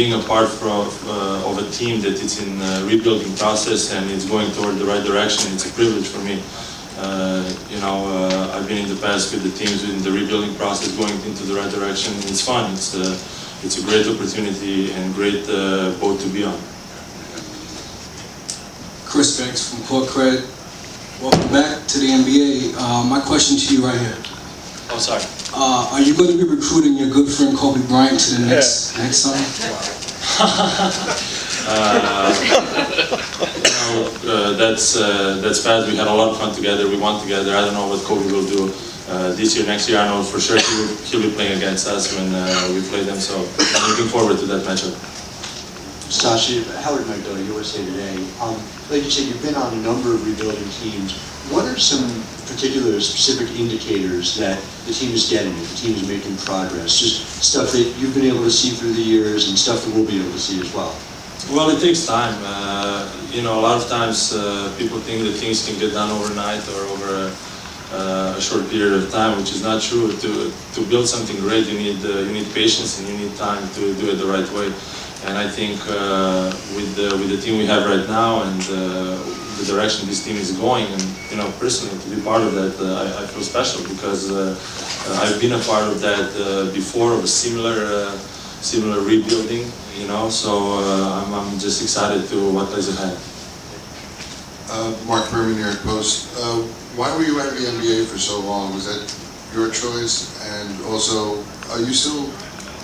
being a part of a team that is in a rebuilding process and it's going toward the right direction, it's a privilege for me. I've been in the past with the teams in the rebuilding process going into the right direction. It's fun. It's a great opportunity and great boat to be on. Chris Banks from Court Credit. Welcome back to the NBA. My question to you right here. Oh, sorry. Are you going to be recruiting your good friend Kobe Bryant to the Knicks next summer? That's bad. We had a lot of fun together. We won together. I don't know what Kobe will do this year, next year. I know for sure he'll be playing against us when we play them. So I'm looking forward to that matchup. Sasha, Howard Magdala, USA Today. Like you said, you've been on a number of rebuilding teams. What are some particular specific indicators that the team is getting, that the team is making progress? Just stuff that you've been able to see through the years and stuff that we'll be able to see as well. Well, it takes time. A lot of times people think that things can get done overnight or over a short period of time, which is not true. To build something great, you need patience and you need time to do it the right way. And I think with the team we have right now and the direction this team is going, and personally to be part of that, I feel special because I've been a part of that before, of a similar rebuilding. So I'm just excited to what lies ahead. Mark Berman here at Post. Why were you out of the NBA for so long? Was that your choice? And also, are you still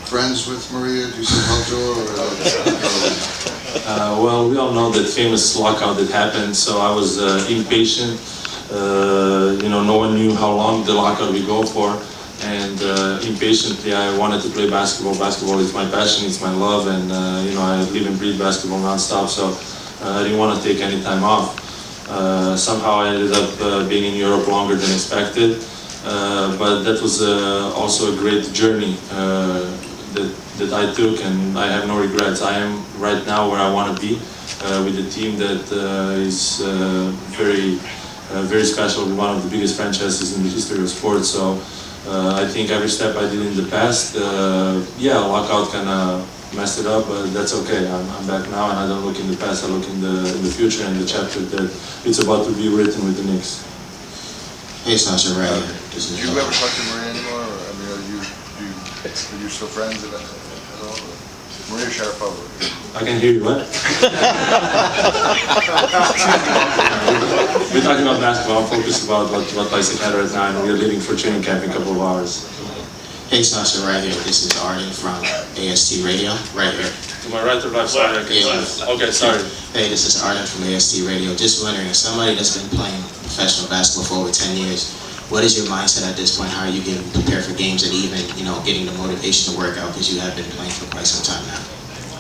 friends with Maria? Do you still talk to her? Well, we all know that famous lockout that happened, so I was impatient. No one knew how long the lockout would go for, and impatiently I wanted to play basketball. Basketball is my passion, it's my love, and I live and breathe basketball nonstop, so I didn't want to take any time off. Somehow I ended up being in Europe longer than expected, but that was also a great journey that I took, and I have no regrets. I am right now where I want to be with a team that is very special, one of the biggest franchises in the history of sports. So I think every step I did in the past, lockout kind of messed it up, but that's okay. I'm back now, and I don't look in the past. I look in the future and the chapter that it's about to be written with the Knicks. Hey, Sasha, right here. Do you ever talk to Maria anymore? Are you still friends at all? Maria Sharapova. I can hear you, what? We're talking about basketball. I'm focused about what lies ahead right now, and we're leaving for training camp in a couple of hours. Hey, Sasha, right here. This is Arden from AST Radio, right here. To my right or left side? Okay, sorry. Hey, this is Arden from AST Radio. Just wondering, as somebody that's been playing professional basketball for over 10 years, what is your mindset at this point? How are you getting prepared for games and even, getting the motivation to work out because you have been playing for quite some time now?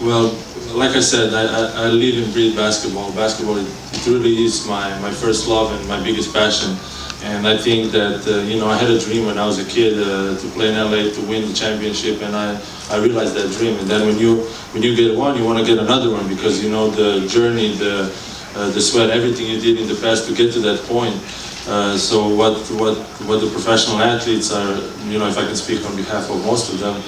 Well, like I said, I live and breathe basketball. Basketball, it really is my first love and my biggest passion. And I think that, I had a dream when I was a kid to play in LA, to win the championship, and I realized that dream. And then when you get one, you want to get another one because, the journey, the sweat, everything you did in the past to get to that point. So what the professional athletes are, if I can speak on behalf of most of them,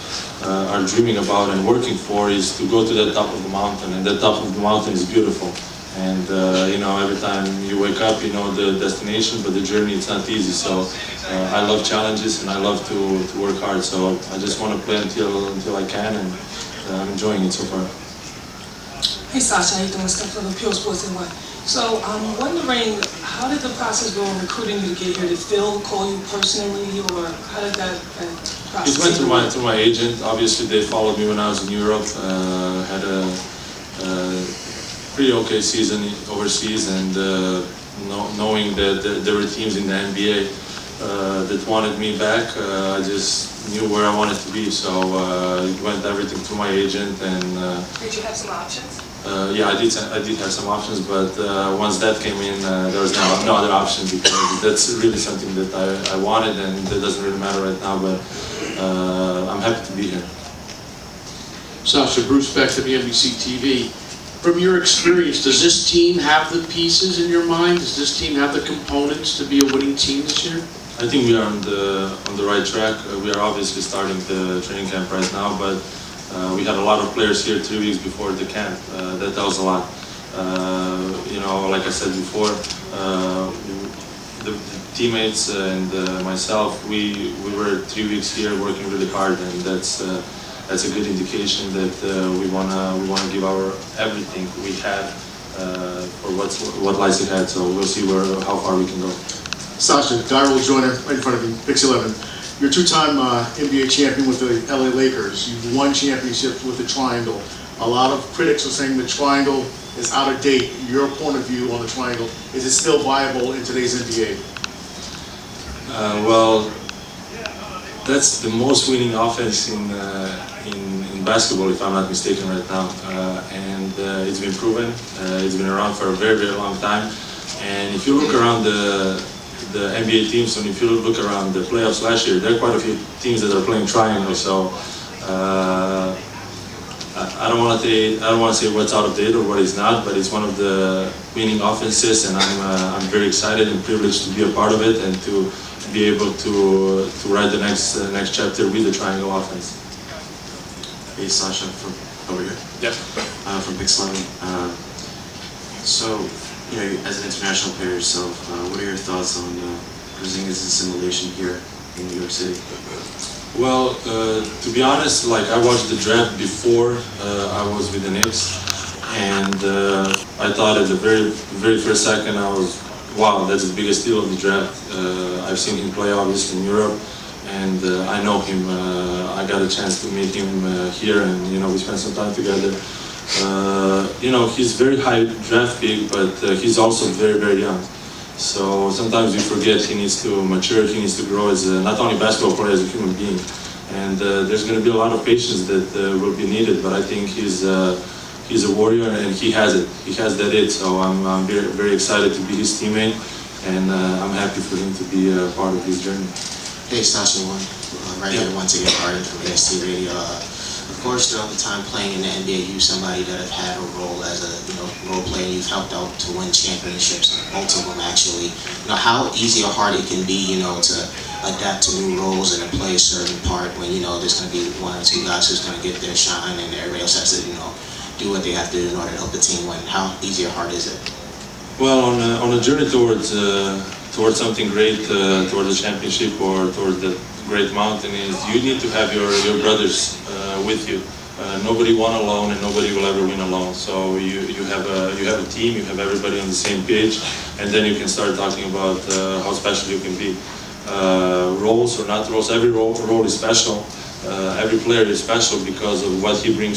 are dreaming about and working for is to go to the top of the mountain, and the top of the mountain is beautiful. And every time you wake up, the destination, but the journey, it's not easy. So I love challenges and I love to work hard. So I just want to play until I can, and I'm enjoying it so far. Hey Sasha, how you doing? Stuff from the Pure Sports NY. So I'm wondering, how did the process go in recruiting you to get here? Did Phil call you personally, or how did that process? It went through my agent. Obviously, they followed me when I was in Europe. Had a pretty okay season overseas, and knowing that there were teams in the NBA that wanted me back, I just knew where I wanted to be. So it went everything through my agent. And did you have some options? Yeah, I did have some options, but once that came in, there was no other option because that's really something that I wanted, and that doesn't really matter right now. But I'm happy to be here. Sasha, Bruce Beck, WNBC TV. From your experience, does this team have the pieces in your mind? Does this team have the components to be a winning team this year? I think we are on the right track. We are obviously starting the training camp right now, but We had a lot of players here 3 weeks before the camp. That tells a lot. You know, like I said before, the teammates and myself, we were 3 weeks here working really hard, and that's a good indication that we wanna give our everything we have for what lies ahead. So we'll see how far we can go. Sasha, Daryl Joyner, right in front of you, Pix 11. You're a two-time NBA champion with the LA Lakers. You've won championships with the Triangle. A lot of critics are saying the Triangle is out of date. Your point of view on the Triangle, is it still viable in today's NBA? Well, that's the most winning offense in basketball, if I'm not mistaken, right now. And it's been proven. It's been around for a very, very long time. And if you look around the NBA teams, and if you look around the playoffs last year, there are quite a few teams that are playing triangle. So I don't want to say what's out of date or what is not, but it's one of the winning offenses, and I'm very excited and privileged to be a part of it and to be able to write the next chapter with the triangle offense. Hey, Sasha, from over here. Yeah. From Pix 11. So, you know, as an international player yourself, what are your thoughts on Porzingis' assimilation here in New York City? Well, to be honest, like I watched the draft before I was with the Knicks, and I thought at the very first second I was, wow, that's the biggest deal of the draft. I've seen him play obviously in Europe, and I know him. I got a chance to meet him here, and you know we spent some time together. You know, he's very high draft pick, but he's also very, very young. So sometimes we forget he needs to mature, he needs to grow as not only basketball player, as a human being. And there's going to be a lot of patience that will be needed, but I think he's a warrior and he has it. He has that it. So I'm very, very excited to be his teammate, and I'm happy for him to be a part of his journey. Hey, Sasha, right here once again, Arden from AST Radio. Of course, throughout the time playing in the NBA, you're somebody that have had a role as a role player. You've helped out to win championships, multiple actually. You know how easy or hard it can be, to adapt to new roles and to play a certain part when there's going to be one or two guys who's going to get their shine and everybody else has to do what they have to do in order to help the team win. How easy or hard is it? Well, on a journey towards something great, towards the championship or towards the great mountain, is you need to have your brothers with you. Nobody won alone, and nobody will ever win alone. So you have a team, you have everybody on the same page, and then you can start talking about how special you can be. Roles or not roles, every role is special. Every player is special because of what he brings